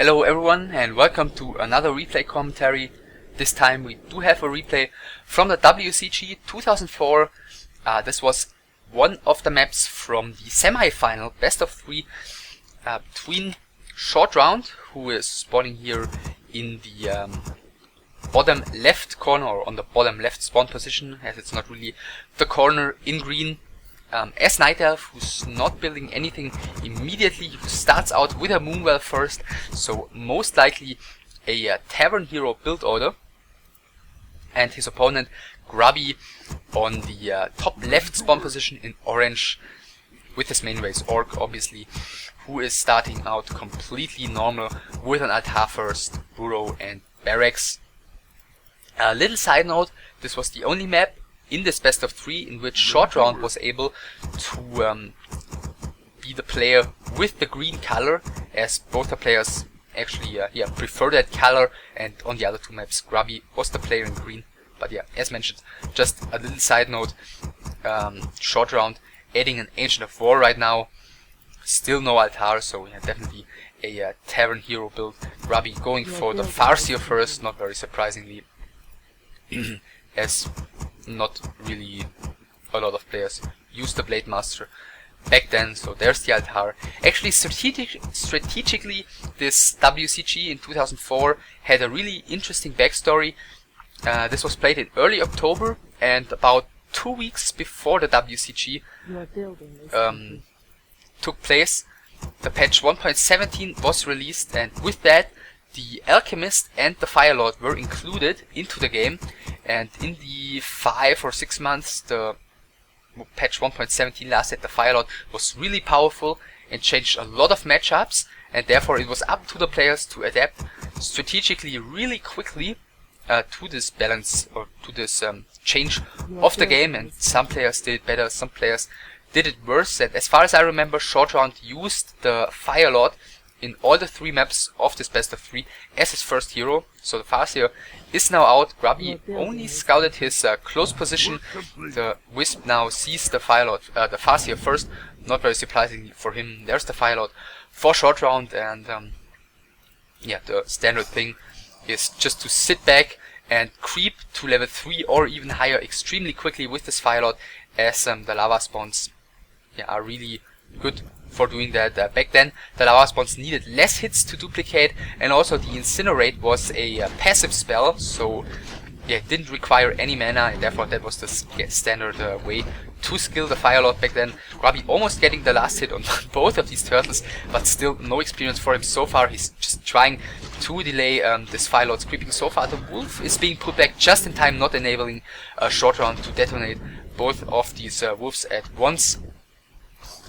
Hello everyone and welcome to another replay commentary. This time we do have a replay from the WCG 2004. This was one of the maps from the semi-final best of three between Shortround, who is spawning here in the bottom left corner, or on the bottom left spawn position, as it's not really the corner in green. As Night Elf, who's not building anything immediately, who starts out with a Moonwell first, so most likely a Tavern Hero build order. And his opponent, Grubby, on the top left spawn position in orange, with his main race Orc, obviously, who is starting out completely normal with an Altar first, Burrow and Barracks. A little side note, this was the only map in this best of three in which Shortround was able to be the player with the green color, as both the players actually prefer that color, and on the other two maps Grubby was the player in green. But yeah, as mentioned, just a little side note, Shortround adding an Ancient of War right now, still no Altar, so yeah, definitely a Tavern Hero build. Grubby going for the Farseer first, not very surprisingly, as not really a lot of players used the Blade Master back then, so there's the Altar. Actually, strategically, this WCG in 2004 had a really interesting backstory. This was played in early October, and about 2 weeks before the WCG took place, the patch 1.17 was released, and with that the Alchemist and the Firelord were included into the game. And in the 5 or 6 months the patch 1.17 lasted, the Firelord was really powerful and changed a lot of matchups, and therefore it was up to the players to adapt strategically really quickly to this balance, or to this change of the game. And some players did it better, some players did it worse, and as far as I remember, Shortround used the Firelord in all the 3 maps of this best of 3 as his first hero. So the Farseer is now out. Grubby only scouted his close position. The Wisp now sees the Firelord, the Farseer first. Not very surprisingly for him, there's the Firelord for Shortround, and yeah, the standard thing is just to sit back and creep to level 3 or even higher extremely quickly with this Firelord, as the lava spawns are really good for doing that. Back then the lava spawns needed less hits to duplicate, and also the Incinerate was a passive spell, so yeah, it didn't require any mana, and therefore that was the standard way to skill the Firelord back then. Grubby almost getting the last hit on both of these turtles, but still no experience for him so far. He's just trying to delay this Firelord's creeping. So far the Wolf is being put back just in time, not enabling Shortround to detonate both of these Wolves at once.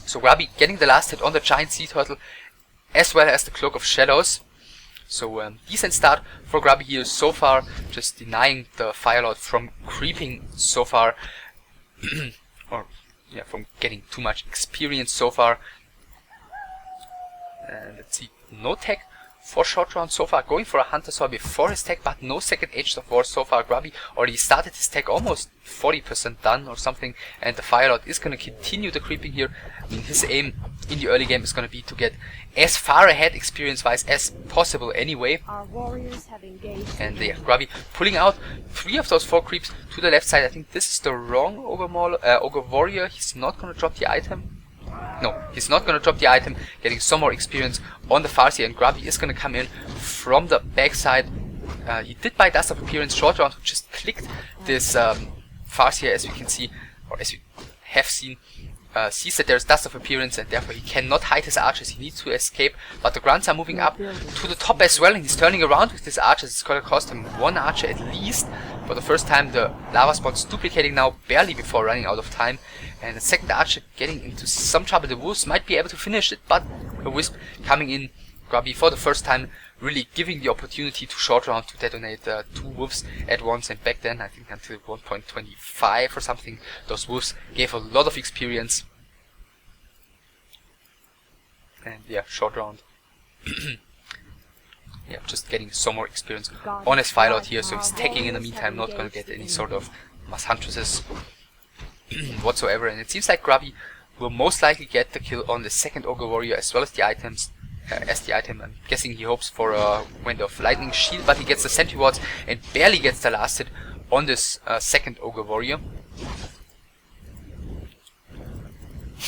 So Grubby getting the last hit on the Giant Sea Turtle, as well as the Cloak of Shadows. So decent start for Grubby here so far, just denying the Firelord from creeping so far, or yeah, from getting too much experience so far. Let's see, no tech for Shortround so far, going for a Hunter Soul before his tech, but no second Ancient of War so far. Grubby already started his tech, almost 40% done or something, and the Firelord is going to continue the creeping here. I mean, his aim in the early game is going to be to get as far ahead experience-wise as possible anyway. Our warriors have engaged. And yeah, Grubby pulling out 3 of those 4 creeps to the left side. I think this is the wrong Ogre Warrior. He's not going to drop the item. No, he's not going to drop the item, getting some more experience on the Farseer, and Grubby is going to come in from the backside. He did buy Dust of Appearance. Shortround just clicked this Farseer, as we can see, or as we have seen, sees that there's Dust of Appearance, and therefore he cannot hide his archers. He needs to escape, but the grunts are moving up to the top as well, and he's turning around with his archers. It's going to cost him 1 archer at least. For the first time, the lava spawns duplicating now barely before running out of time, and the second archer getting into some trouble. The Wolves might be able to finish it, but the Wisp coming in. Grubby for the first time really giving the opportunity to Shortround to detonate 2 Wolves at once, and back then, I think until 1.25 or something, those Wolves gave a lot of experience. And yeah, Shortround yeah, just getting some more experience on his Firelord here, so he's taking in the meantime, not going to get any sort of mass huntresses whatsoever. And it seems like Grubby will most likely get the kill on the second Ogre Warrior as well as the items, as the item. I'm guessing he hopes for a Wind of Lightning Shield, but he gets the Sentry Wards and barely gets the last hit on this second Ogre Warrior.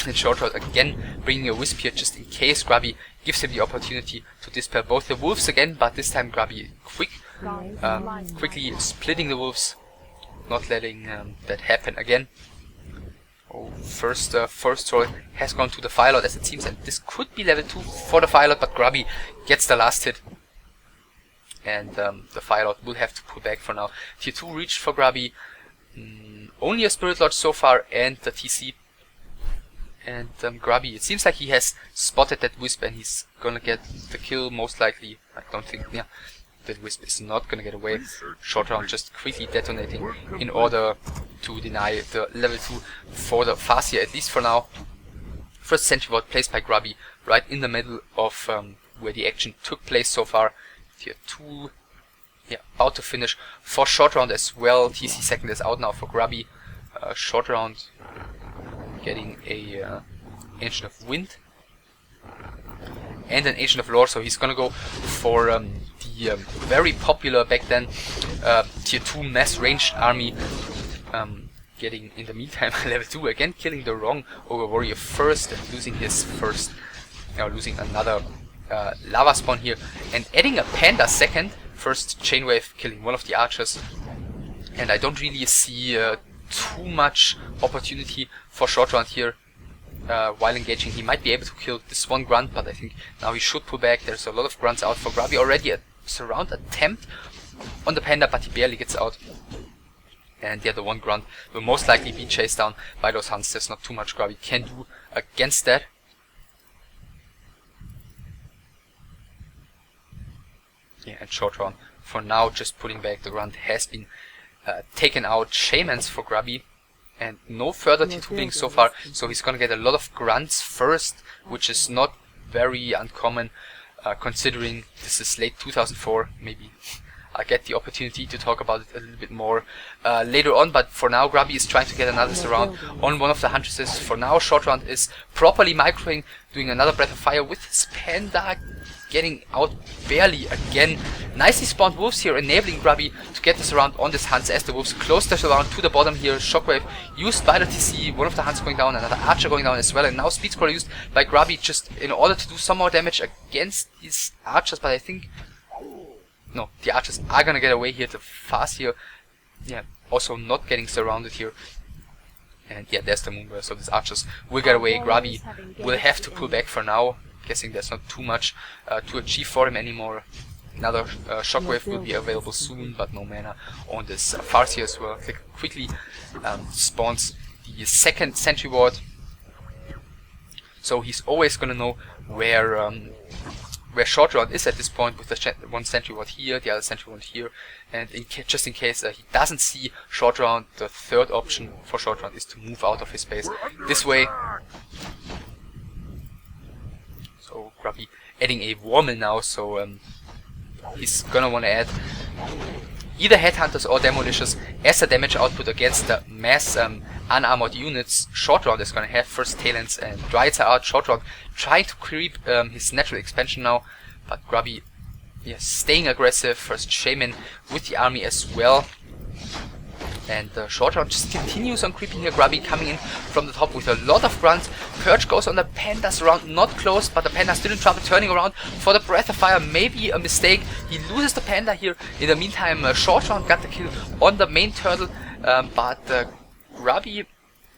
And Shortround again bringing a Wisp here just in case Grubby gives him the opportunity to dispel both the wolves again, but this time Grubby quickly splitting the wolves, not letting that happen again. Oh, first sword has gone to the Firelord as it seems, and this could be level 2 for the Firelord, but Grubby gets the last hit. And the Firelord will have to pull back for now. Tier 2 reached for Grubby. Only a Spirit Lodge so far and the TC. And Grubby, it seems like he has spotted that Wisp and he's gonna get the kill most likely. I don't think, yeah, that Wisp is not gonna get away. Shortround just quickly detonating in order to deny the level 2 for the Farseer, at least for now. First Sentry Ward placed by Grubby right in the middle of where the action took place so far. Tier 2, yeah, about to finish for Shortround as well. TC second is out now for Grubby. Shortround getting a Ancient of Wind and an Ancient of Lore, so he's gonna go for the very popular back then tier 2 mass ranged army, getting in the meantime level 2 again, killing the wrong Ogre Warrior first and losing his first, losing another lava spawn here, and adding a Panda second. First chain wave killing one of the archers, and I don't really see too much opportunity for Shortround here. While engaging, he might be able to kill this one grunt, but I think now he should pull back. There's a lot of grunts out for Grubby already. A surround attempt on the Panda, but he barely gets out. And the other one grunt will most likely be chased down by those hunts. There's not too much Grubby can do against that. Yeah, and Shortround for now just pulling back. The grunt has been taken out. Shamans for Grubby. And no further tier 2 links so far, so he's gonna get a lot of grunts first, which is not very uncommon considering this is late 2004. Maybe I'll get the opportunity to talk about it a little bit more later on, but for now Grubby is trying to get another surround on one of the huntresses. For now Shortround is properly microing, doing another Breath of Fire with his Panda, getting out barely again. Nicely spawned wolves here, enabling Grubby to get the surround on this Hunts as the wolves close the surround to the bottom here. Shockwave used by the TC, one of the Hunts going down, another Archer going down as well, and now Speed Scroller used by Grubby just in order to do some more damage against these Archers, but I think... no, the Archers are gonna get away here. The Farseer, yeah, also not getting surrounded here. And yeah, there's the Moonbear, so these Archers will get away. Grubby will have to pull back for now. Guessing there's not too much to achieve for him anymore. Another Shockwave will be available soon, but no mana on this Farseer as well. Quickly spawns the second Sentry Ward, so he's always gonna know where Shortround is at this point, with the one Sentry Ward here, the other Sentry Ward here, and just in case he doesn't see Shortround, the third option for Shortround is to move out of his base this way. So Grubby adding a Warmill now, so he's gonna want to add either Headhunters or Demolishers as a damage output against the mass unarmored units Shortround is gonna have. First Talons and Dryads are out. Shortround trying to creep his natural expansion now, but Grubby, yeah, staying aggressive. First Shaman with the army as well. And Shortround just continues on creeping here. Grubby coming in from the top with a lot of grunts. Purge goes on the Panda surround, not close, but the Panda still in trouble, turning around for the Breath of Fire. Maybe a mistake. He loses the Panda here. In the meantime, Shortround got the kill on the main turtle, but Grubby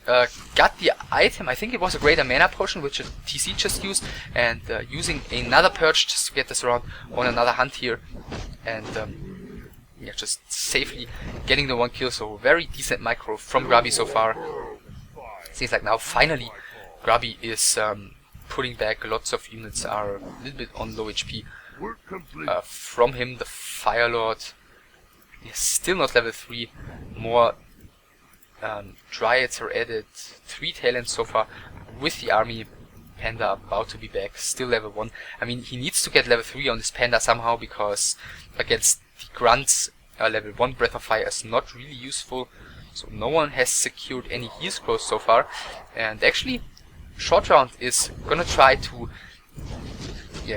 got the item. I think it was a greater mana potion, which TC just used, and using another Purge just to get the surround on another hunt here. And yeah, just safely getting the one kill, so very decent micro from Grubby so far. Seems like now finally Grubby is pulling back. Lots of units are a little bit on low HP from him. The Firelord is still not level 3. More Dryads are added. 3 Talents so far with the army. Panda about to be back, still level 1. I mean, he needs to get level 3 on this Panda somehow, because against the grunts, level 1 Breath of Fire is not really useful. So no one has secured any heal scrolls so far. And actually, Shortround is gonna try to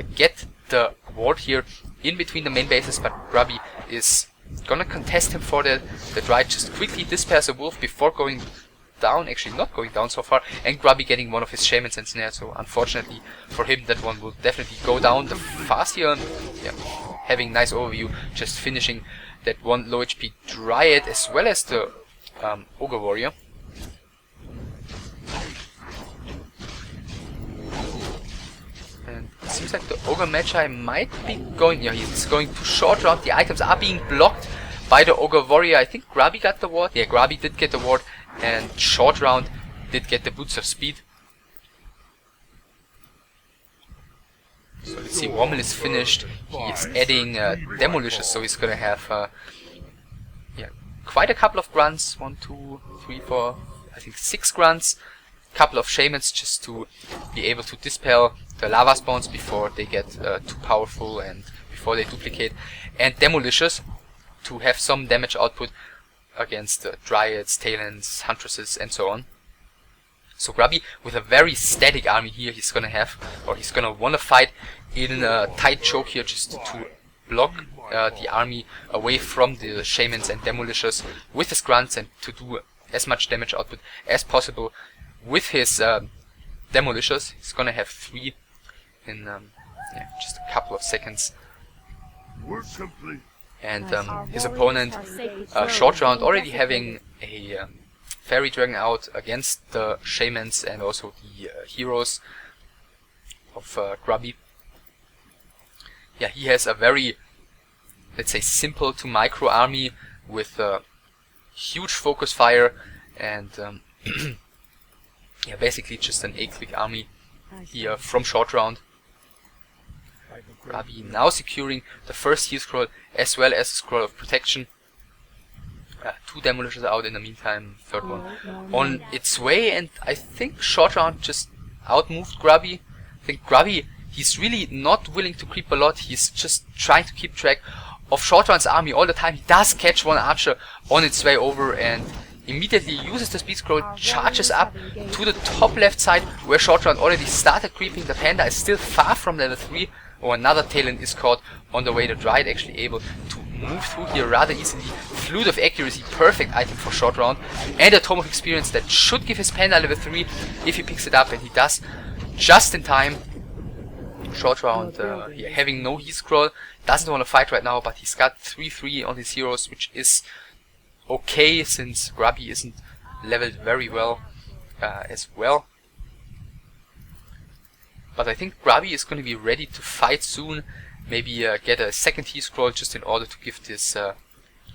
get the ward here in between the main bases, but Grubby is gonna contest him for that. The Dryad just quickly dispels a wolf before going down, actually not going down so far, and Grubby getting one of his shamans ensnared, so unfortunately for him that one will definitely go down the fast here. Yeah, having nice overview, just finishing that one low HP Dryad as well as the Ogre Warrior. And it seems like the Ogre Magi might be going, yeah, he's going to short round. The items are being blocked by the Ogre Warrior. I think Grubby got the ward. Yeah, Grubby did get the ward, and short round did get the boots of speed. So let's see, Rommel is finished. He is adding demolishers, so he's gonna have yeah, quite a couple of grunts. 1, 2, 3, 4, I think 6 grunts. Couple of shamans just to be able to dispel the lava spawns before they get too powerful and before they duplicate, and demolishers to have some damage output against dryads, talons, huntresses, and so on. So Grubby with a very static army here, he's gonna have, or he's gonna wanna fight in a tight choke here just to block the army away from the shamans and demolishers with his grunts, and to do as much damage output as possible with his demolishers. He's gonna have 3 in yeah, just a couple of seconds. And his opponent, short round, already having a fairy dragon out against the shamans and also the heroes of Grubby. Yeah, he has a very, let's say, simple to micro army with huge focus fire and yeah, basically just an 8-click army here from short round. Grubby now securing the first heal scroll as well as a scroll of protection. 2 demolishers out in the meantime, third one on its way, and I think short round just outmoved Grubby. I think Grubby, he's really not willing to creep a lot, he's just trying to keep track of short round's army all the time. He does catch one archer on its way over and immediately uses the speed scroll, charges up to the top left side where short round already started creeping. The Panda is still far from level 3, or another talon is caught on the way. The Dryad actually able to move through here rather easily. Fluid of accuracy, perfect item for short round, and a tome of experience that should give his Panda level 3 if he picks it up, and he does just in time. Short round yeah, having no heal scroll, doesn't want to fight right now, but he's got 3/3 on his heroes, which is okay since Grubby isn't leveled very well as well. But I think Grubby is going to be ready to fight soon. Maybe get a second heal scroll just in order to give this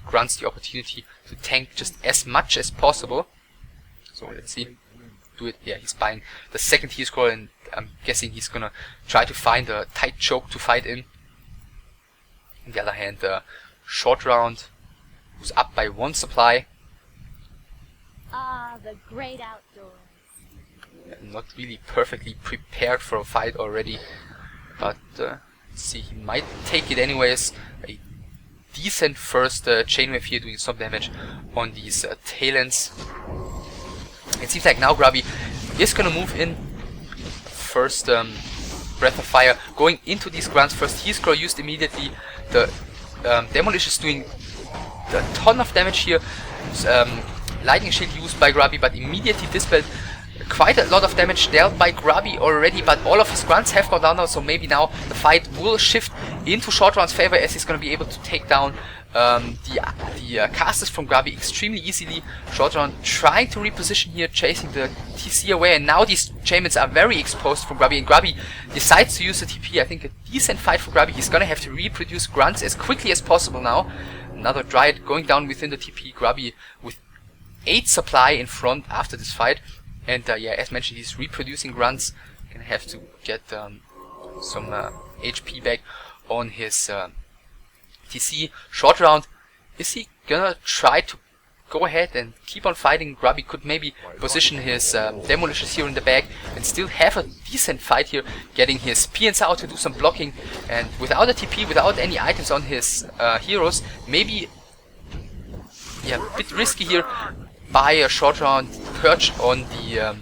grunts the opportunity to tank just as much as possible. So let's see. Do it. Yeah, he's buying the second heal scroll, and I'm guessing he's gonna try to find a tight choke to fight in. On the other hand, short round, who's up by 1 supply. Ah, the great outdoors. Not really perfectly prepared for a fight already, but let's see, he might take it anyways. A decent first chainwave here, doing some damage on these talons. It seems like now Grubby is gonna move in. First breath of fire going into these grunts. First heal scroll used immediately. The demolish is doing a ton of damage here. Lightning shield used by Grubby, but immediately dispelled. Quite a lot of damage dealt by Grubby already, but all of his grunts have gone down now, so maybe now the fight will shift into short round's favor, as he's going to be able to take down the casters from Grubby extremely easily. Short round trying to reposition here, chasing the TC away, and now these shamans are very exposed from Grubby, and Grubby decides to use the TP. I think a decent fight for Grubby. He's going to have to reproduce grunts as quickly as possible now. Another Dryad going down within the TP. Grubby with 8 supply in front after this fight. And yeah, as mentioned, he's reproducing grunts. Gonna have to get some HP back on his TC. Short round, is he gonna try to go ahead and keep on fighting? Grubby could maybe position his demolishers here in the back and still have a decent fight here, getting his PNs out to do some blocking. And without a TP, without any items on his heroes, maybe yeah, a bit risky here. By a short round perch on the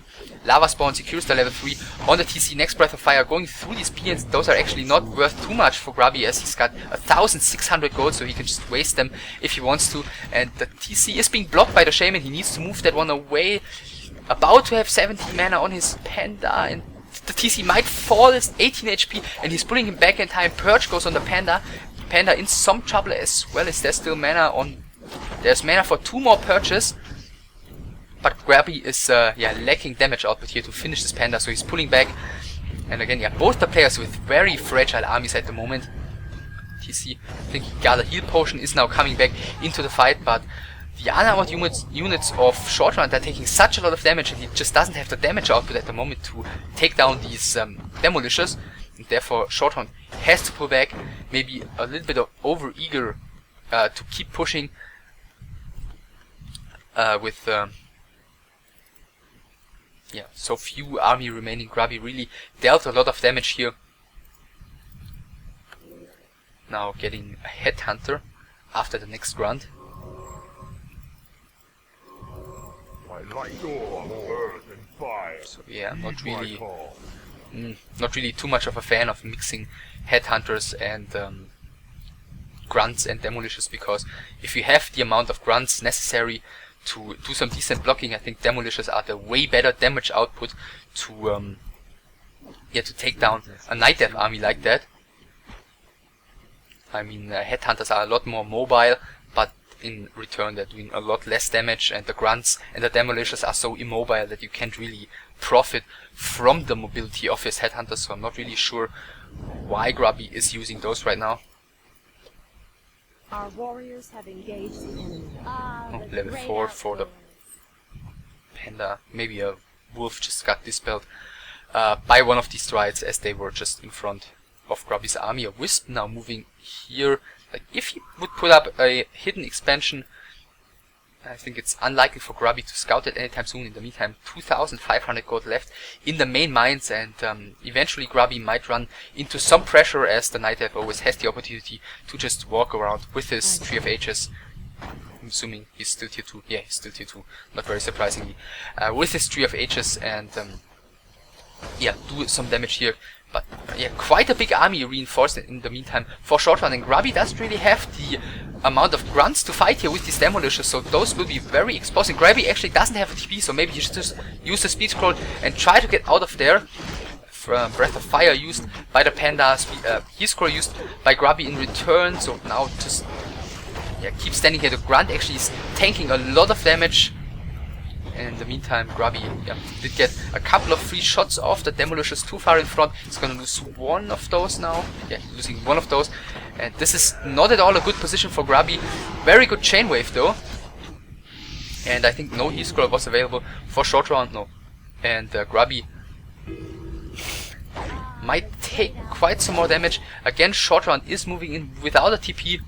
lava spawn secures the level 3 on the TC. Next Breath of Fire going through these PNs. Those are actually not worth too much for Grubby, as he's got 1,600 gold, so he can just waste them if he wants to. And the TC is being blocked by the Shaman. He needs to move that one away. About to have 17 mana on his Panda, and the TC might fall. It's 18 HP, and he's pulling him back in time. Purge goes on the Panda. Panda in some trouble as well, as there's still mana on. There's mana for 2 more Purges. But Grubby is lacking damage output here to finish this Panda, so he's pulling back. And again, both the players with very fragile armies at the moment. TC, I think he got a heal potion, is now coming back into the fight, but the unarmored units of Shortround are taking such a lot of damage, and he just doesn't have the damage output at the moment to take down these demolishers. And therefore, Shortround has to pull back, maybe a little bit of over-eager to keep pushing with so few army remaining. Grubby really dealt a lot of damage here. Now getting a headhunter after the next grunt. So yeah, not really too much of a fan of mixing headhunters and grunts and demolishers, because if you have the amount of grunts necessary to do some decent blocking, I think demolishers are the way better damage output to take down a Night Death army like that. I mean, headhunters are a lot more mobile, but in return they're doing a lot less damage, and the grunts and the demolishers are so immobile that you can't really profit from the mobility of his headhunters, so I'm not really sure why Grubby is using those right now. Our warriors have engaged the enemy. Level 4 for the Panda. Maybe a wolf just got dispelled by one of these dryads as they were just in front of Grubby's army. A wisp now moving here. Like, if he would put up a hidden expansion, I think it's unlikely for Grubby to scout it anytime soon. In the meantime, 2,500 gold left in the main mines, and eventually Grubby might run into some pressure, as the Night Elf always has the opportunity to just walk around with his Tree of Ages. I'm assuming he's still tier 2. Yeah, he's still tier 2, not very surprisingly. With his Tree of Ages, and do some damage here. But quite a big army reinforced in the meantime for Shortround, and Grubby doesn't really have the amount of grunts to fight here with these demolishers, so those will be very exposed. And Grubby actually doesn't have a TP, so maybe he should just use the speed scroll and try to get out of there. Breath of Fire used by the Panda, heal scroll used by Grubby in return, so now just keep standing here. The grunt actually is tanking a lot of damage. In the meantime, Grubby did get a couple of free shots off. The demolishers too far in front. He's gonna lose one of those now. Yeah, losing one of those. And this is not at all a good position for Grubby. Very good chain wave though. And I think no heal scroll was available for Shortround. No. And Grubby might take quite some more damage. Again, Shortround is moving in without a TP.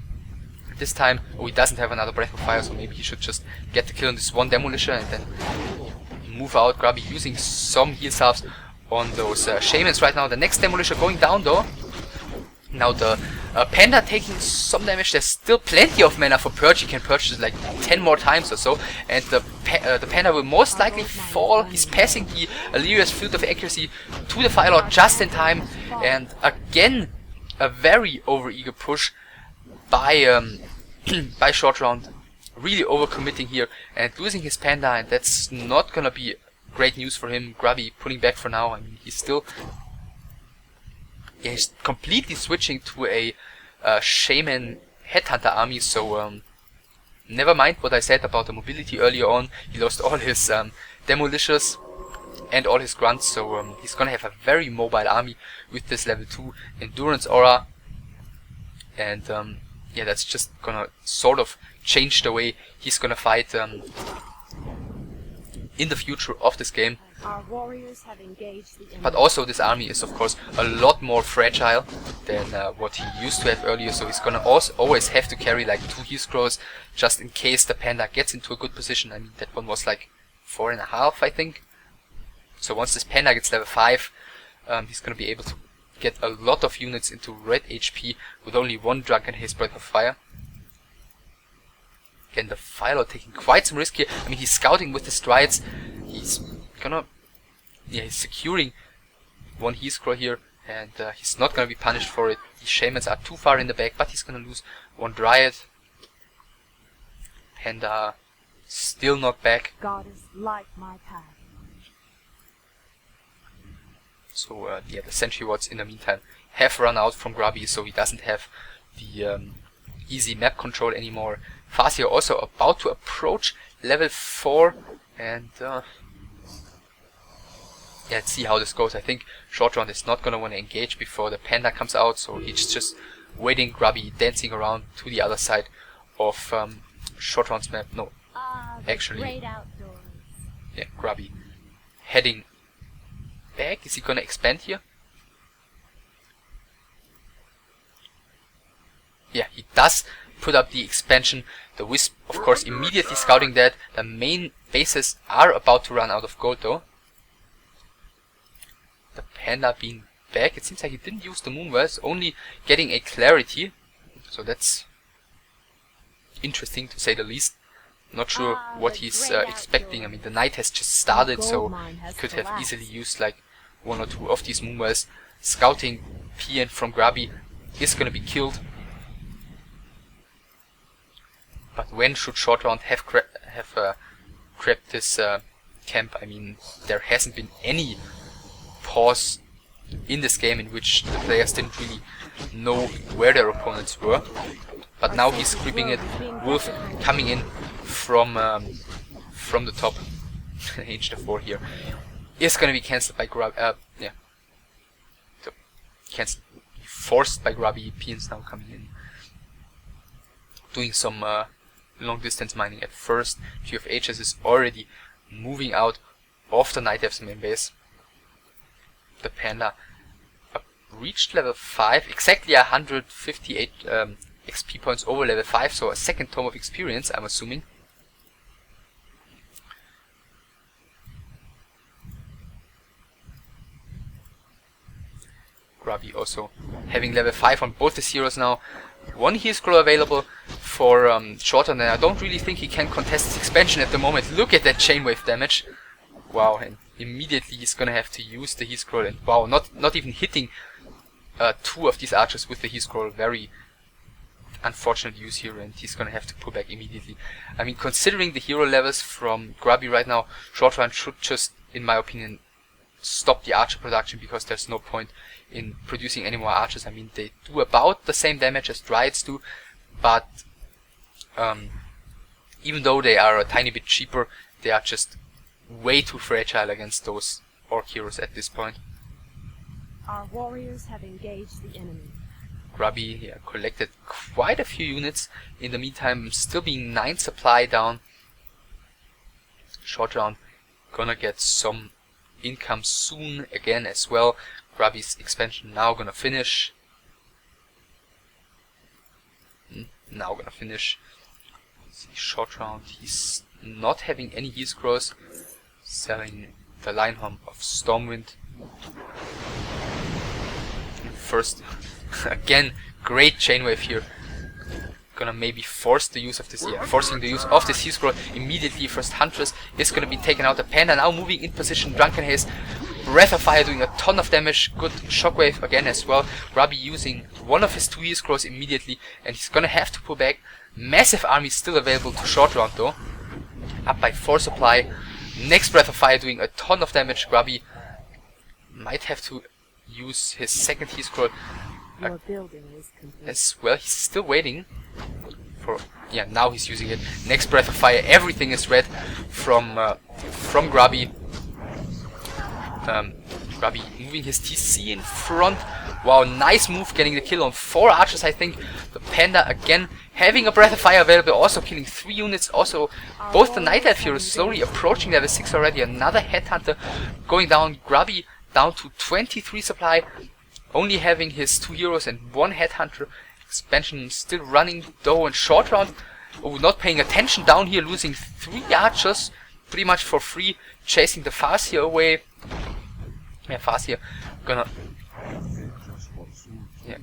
This time, he doesn't have another Breath of Fire, so maybe he should just get the kill on this one demolisher and then move out. Grubby using some heal salves on those shamans right now. The next demolisher going down though. Now the Panda taking some damage. There's still plenty of mana for Purge. He can purge it like 10 more times or so, and the Panda will most likely fall. He's passing the Illyria's Field of Accuracy to the Fire Lord just in time, and again a very overeager push by Shortround, really overcommitting here and losing his Panda, and that's not gonna be great news for him. Grubby pulling back for now. I mean, he's still he's completely switching to a Shaman Headhunter army, so never mind what I said about the mobility earlier on. He lost all his demolishers and all his grunts, so he's gonna have a very mobile army with this level 2 endurance aura, and that's just gonna sort of change the way he's gonna fight in the future of this game. Our warriors have engaged the enemy. But also this army is of course a lot more fragile than what he used to have earlier, so he's gonna also always have to carry like 2 heal scrolls just in case the Panda gets into a good position. I mean, that one was like 4.5, I think. So once this Panda gets level 5, he's gonna be able to get a lot of units into red HP with only one drug and his Breath of Fire. Again, the Fire Lord taking quite some risk here. I mean, he's scouting with his dryads. He's gonna yeah, he's securing one heal scroll here, and he's not gonna be punished for it. The shamans are too far in the back, but he's gonna lose one dryad. Panda still not back. Goddess, light my path. So yeah, the sentry wards in the meantime have run out from Grubby, so he doesn't have the easy map control anymore. Farseer also about to approach level 4, and yeah, let's see how this goes. I think Shortround is not gonna want to engage before the Panda comes out, so he's just waiting. Grubby dancing around to the other side of Shortround's map. No, actually, great outdoors. yeah, Grubby heading back. Is he gonna expand here? Yeah, he does put up the expansion. The Wisp, of course, immediately scouting that. The main bases are about to run out of gold though. The Panda being back. It seems like he didn't use the Moonwells, only getting a clarity. So that's interesting to say the least. Not sure what he's expecting. I mean, the night has just started, so he could have easily used like 1 or 2 of these Moonwells. Scouting PN from Grubby is gonna be killed. But when should Shortround have crept this camp? I mean, there hasn't been any pause in this game in which the players didn't really know where their opponents were. But now he's creeping it. Wolf coming in from the top. H4 here is gonna be cancelled by Grubby. Yeah, so cancelled, forced by Grubby. PN's now coming in, doing some long distance mining at first. GFHS is already moving out of the Night Elf's main base. The Panda reached level 5, exactly 158 XP points over level 5, so a second Tome of Experience, I'm assuming. Grubby also having level 5 on both his heroes now. One heal scroll available for Shortround, and I don't really think he can contest his expansion at the moment. Look at that chainwave damage. Wow, and immediately he's gonna have to use the heal scroll, and wow, not even hitting 2 of these archers with the heal scroll. Very unfortunate use here, and he's gonna have to pull back immediately. I mean, considering the hero levels from Grubby right now, Shortround should just, in my opinion, stop the archer production, because there's no point in producing any more archers. I mean, they do about the same damage as dryads do, but even though they are a tiny bit cheaper, they are just way too fragile against those orc heroes at this point. Our warriors have engaged the enemy. Grubby collected quite a few units. In the meantime, still being 9 supply down. Shortround gonna get some income soon again as well. Grubby's expansion now gonna finish. Now gonna finish. See, Shortround, he's not having any heal scrolls. Selling the Itrainhum of Stormwind. First, again, great chainwave here. Gonna maybe force the use of this, forcing the use of this heal scroll immediately. First Huntress is gonna be taken out. The Panda now moving in position. Drunken Haze, Breath of Fire doing a ton of damage. Good shockwave again as well. Grubby using one of his 2 heal scrolls immediately, and he's gonna have to pull back. Massive army still available to Shortround though. Up by 4 supply. Next Breath of Fire doing a ton of damage. Grubby might have to use his second heal scroll as well. He's still waiting for, yeah, now he's using it. Next Breath of Fire, everything is red from Grubby. Grubby moving his TC in front. Wow, nice move, getting the kill on 4 archers, I think. The Panda again having a Breath of Fire available, also killing 3 units. Also, both the Night Elf heroes slowly approaching level 6 already. Another Headhunter going down. Grubby down to 23 supply, only having his 2 heroes and 1 Headhunter. Expansion still running though, and Shortround, not paying attention down here, losing 3 archers pretty much for free, chasing the Farseer away. Yeah, Farseer gonna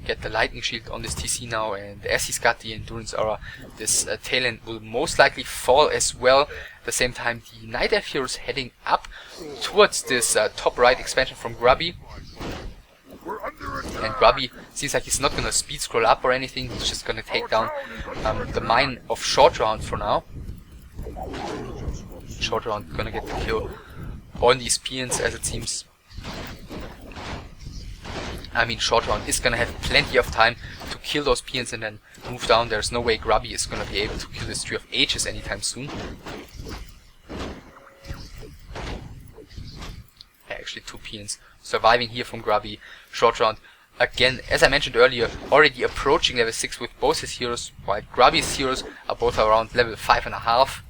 get the lightning shield on this TC now, and as he's got the endurance aura, this talon will most likely fall as well. the same time, the Night Elf heroes heading up towards this top right expansion from Grubby. And Grubby seems like he's not gonna speed scroll up or anything, he's just gonna take down the mine of Shortround for now. Shortround gonna get the kill on these peons, as it seems. I mean, Shortround is gonna have plenty of time to kill those peons and then move down. There's no way Grubby is gonna be able to kill this Tree of Ages anytime soon. Actually, 2 peons surviving here from Grubby. Shortround, again, as I mentioned earlier, already approaching level 6 with both his heroes, while Grubby's heroes are both around level 5.5.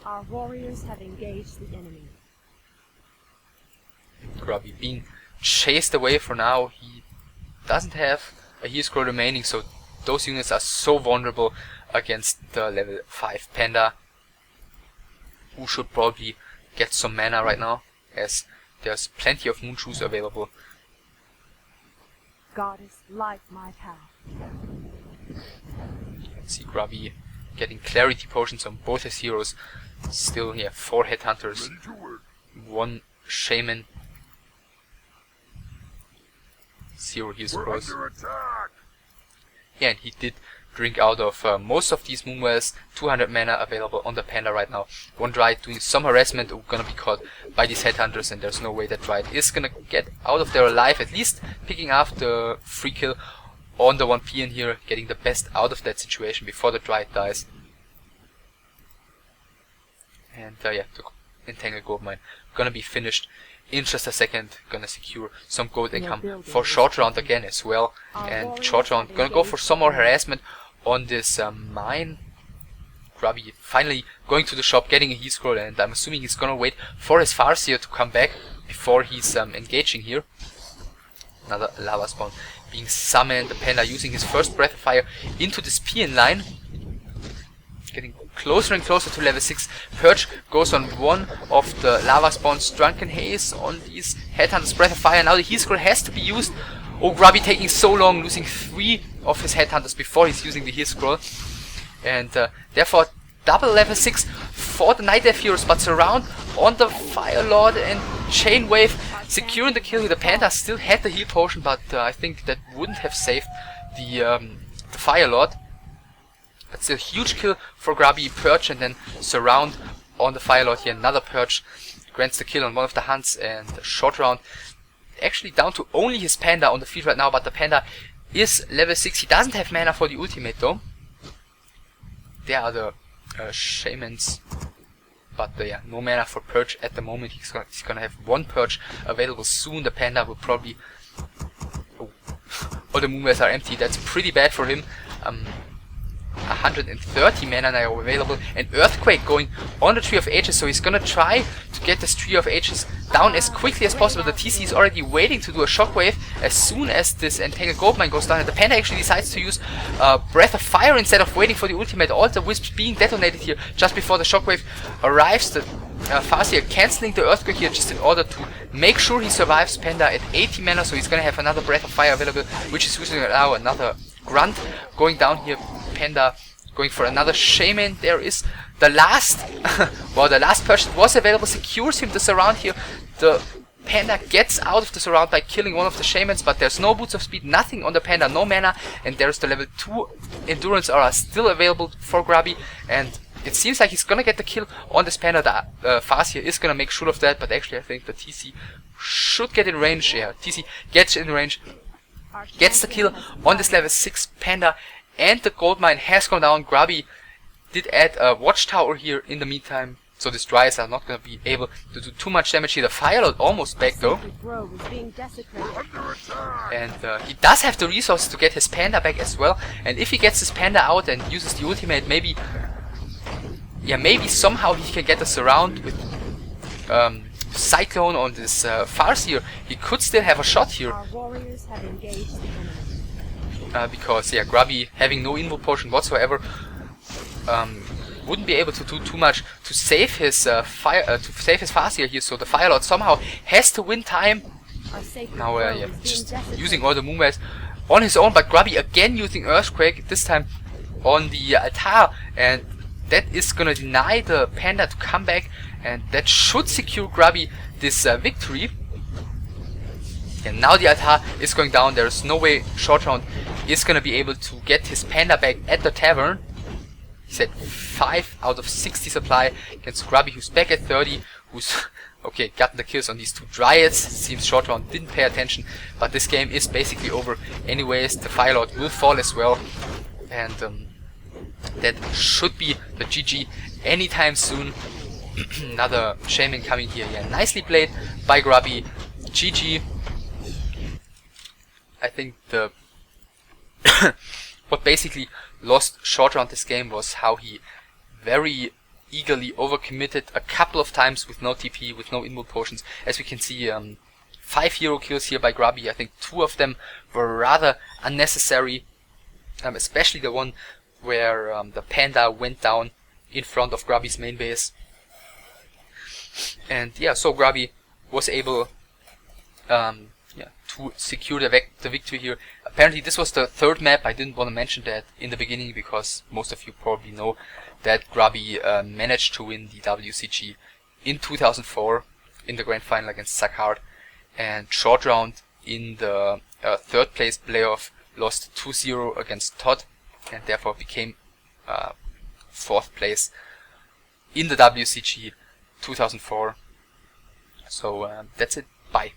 Our warriors have engaged the enemy. Grubby being chased away for now. He doesn't have a heal scroll remaining, so those units are so vulnerable against the level 5 Panda, who should probably get some mana right now, as there's plenty of moon shoes available. Goddess, light my path. Let's see Grubby getting clarity potions on both his heroes. Still here, 4 headhunters, 1 shaman, 0 heal scrolls. Yeah, and he did drink out of most of these moonwells. 200 mana available on the Panda right now. 1 dryad doing some harassment, gonna be caught by these headhunters, and there's no way that dryad is gonna get out of there alive, at least picking up the free kill on the 1 peon here, getting the best out of that situation before the dryad dies. And yeah, the entangled gold mine gonna be finished in just a second. Gonna secure some gold income for Shortround again as well. And Shortround gonna go for some more harassment on this mine. Grubby finally going to the shop, getting a heal scroll, and I'm assuming he's gonna wait for his Farseer to come back before he's engaging here. Another lava spawn being summoned. The Panda using his first breath of fire into this peon line. Getting closer and closer to level 6. Purge goes on one of the lava spawns. Drunken Haze on these headhunters. Breath of fire. Now the heal scroll has to be used. Oh, Grubby taking so long, losing 3 of his headhunters before he's using the heal scroll. And therefore double level 6 for the Night Elf heroes, but surround on the Fire Lord and Chain Wave, securing the kill. The Panda still had the heal potion, but I think that wouldn't have saved the Fire Lord. But still huge kill for Grubby. Purge and then surround on the Fire Lord here. Another Purge grants the kill on one of the hunts, and Shortround actually down to only his Panda on the field right now, but the Panda is level 6. He doesn't have mana for the ultimate though. There are the shamans, but yeah, no mana for Purge at the moment. He's gonna have 1 Purge available soon. The Panda will probably... Oh, all the moonwells are empty. That's pretty bad for him. 130 mana now available, and Earthquake going on the Tree of Ages, so he's gonna try to get this Tree of Ages down as quickly as possible. The TC is already waiting to do a shockwave as soon as this entangled gold mine goes down, and the Panda actually decides to use Breath of Fire instead of waiting for the ultimate. All the wisps being detonated here just before the shockwave arrives. The Farseer cancelling the Earthquake here just in order to make sure he survives. Panda at 80 mana, so he's gonna have another Breath of Fire available, which is using now another Grunt going down here. Panda going for another Shaman. There is the last well, the last person was available, secures him the surround here. The Panda gets out of the surround by killing one of the Shamans, but there's no boots of speed, nothing on the Panda, no mana, and there's the level 2 endurance aura still available for Grubby, and it seems like he's gonna get the kill on this Panda. The Farseer is gonna make sure of that, but actually I think the TC should get in range. Yeah, TC gets in range, gets the kill on this level 6 Panda, and the gold mine has gone down. Grubby did add a watchtower here in the meantime, so these dryads are not going to be able to do too much damage here. The Fire Lord almost back though, and he does have the resources to get his Panda back as well, and if he gets his Panda out and uses the ultimate, maybe somehow he can get a surround with Cyclone on this Farseer. He could still have a shot here. Our warriors have engaged the enemy. Because yeah, Grubby having no invo potion whatsoever wouldn't be able to do too much to save his Farseer here. So the Fire Lord somehow has to win time. Now yeah, just using all the moonwells on his own, but Grubby again using Earthquake, this time on the altar, and that is gonna deny the Panda to come back, and that should secure Grubby this victory. And now the altar is going down. There's no way Shortround is gonna be able to get his Panda back at the tavern. He's at 5 out of 60 supply against Grubby, who's back at 30, who's okay, gotten the kills on these 2 dryads. Seems Shortround didn't pay attention, but this game is basically over anyways. The Fire Lord will fall as well, and that should be the GG anytime soon. Another shaman coming here. Yeah, nicely played by Grubby. GG. I think the what basically lost Shortround this game was how he very eagerly overcommitted a couple of times with no TP, with no inmune potions. As we can see, 5 hero kills here by Grubby. I think 2 of them were rather unnecessary, especially the one where the Panda went down in front of Grubby's main base. And yeah, so Grubby was able to secure the victory here. Apparently this was the 3rd map. I didn't want to mention that in the beginning because most of you probably know that Grubby managed to win the WCG in 2004 in the grand final against Saccard, and Shortround in the 3rd place playoff lost 2-0 against Todd, and therefore became 4th place in the WCG 2004. So that's it. Bye.